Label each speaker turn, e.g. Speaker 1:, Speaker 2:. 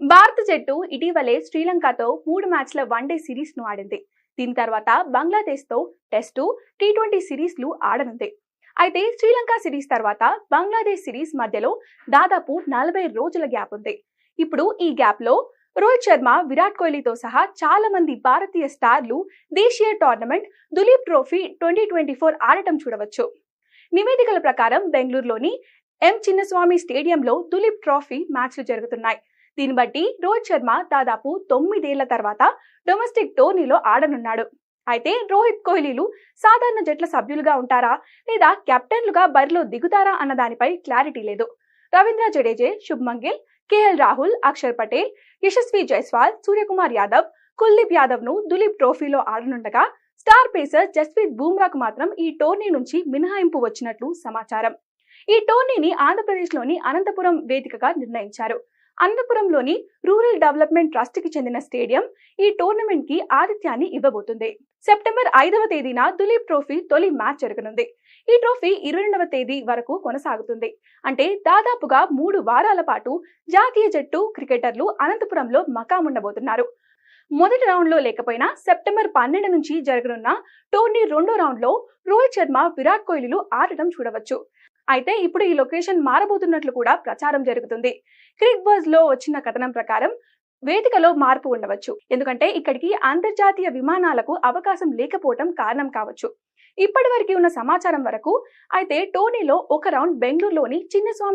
Speaker 1: భారత జట్టు ఇటీవలే శ్రీలంకతో 3 మ్యాచ్ల వన్డే సిరీస్ ను ఆడింది. దీని తర్వాత బంగ్లాదేశ్ తో టెస్టు, టీ20 సిరీస్లు ఆడనుంది. అయితే శ్రీలంక సిరీస్ తర్వాత బంగ్లాదేశ్ సిరీస్ మధ్యలో దాదాపు 40 రోజుల గ్యాప్ ఉంది. ఇప్పుడు ఈ గ్యాప్ లో రోహిత్ శర్మ, విరాట్ కోహ్లీతో సహా చాలా మంది భారతీయ స్టార్లు దేశీయ టోర్నమెంట్ దులీప్ ట్రోఫీ 2024 ఆడటం చూడవచ్చు. నివేదికల ప్రకారం బెంగళూరులోని ఎం చిన్నస్వామి స్టేడియంలో దులీప్ ట్రోఫీ మ్యాచ్లు జరుగుతున్నాయి. దీన్ని బట్టి రోహిత్ శర్మ దాదాపు 9 ఏళ్ల తర్వాత డొమెస్టిక్ టోర్నీలో ఆడనున్నాడు. అయితే రోహిత్, కోహ్లీలు సాధారణ జట్ల సభ్యులుగా ఉంటారా లేదా కెప్టెన్లుగా బరిలో దిగుతారా అన్న దానిపై క్లారిటీ లేదు. రవీంద్ర జడేజా, శుభ్మన్ గిల్, కేఎల్ రాహుల్, అక్షర్ పటేల్, యశస్వి జైస్వాల్, సూర్యకుమార్ యాదవ్, కుల్దీప్ యాదవ్ ను దులీప్ ట్రోఫీలో ఆడనుండగా స్టార్ పేసర్ జస్ప్రీత్ బుమ్రాకు మాత్రం ఈ టోర్నీ నుంచి మినహాయింపు వచ్చినట్లు సమాచారం. ఈ టోర్నీని ఆంధ్రప్రదేశ్లోని అనంతపురం వేదికగా నిర్ణయించారు. అనంతపురంలోని రూరల్ డెవలప్మెంట్ ట్రస్ట్ కి చెందిన స్టేడియం ఈ టోర్నమెంట్ కి ఆతిథ్యాన్ని ఇవ్వబోతుంది. సెప్టెంబర్ 5వ తేదీన దులీప్ ట్రోఫీ తొలి మ్యాచ్ జరగనుంది. ఈ ట్రోఫీ 22వ తేదీ వరకు కొనసాగుతుంది. అంటే దాదాపుగా 3 వారాల పాటు జాతీయ జట్టు క్రికెటర్లు అనంతపురంలో మకాముండబోతున్నారు. మొదటి రౌండ్ లో లేకపోయినా సెప్టెంబర్ 12 నుంచి జరగనున్న టోర్నీ రెండో రౌండ్ లో రోహిత్ శర్మ, విరాట్ కోహ్లీలు ఆడటం చూడవచ్చు. అయితే ఇప్పుడు ఈ లొకేషన్ మారబోతున్నట్లు కూడా ప్రచారం జరుగుతుంది. క్రిక్ బజ్ లో వచ్చిన కథనం ప్రకారం వేదికలో మార్పు ఉండవచ్చు. ఎందుకంటే ఇక్కడికి అంతర్జాతీయ విమానాలకు అవకాశం లేకపోవడం కారణం కావచ్చు. ఇప్పటి వరకు ఉన్న సమాచారం వరకు అయితే టోర్నీలో ఒక రౌండ్ బెంగళూరులోని చిన్నస్వామి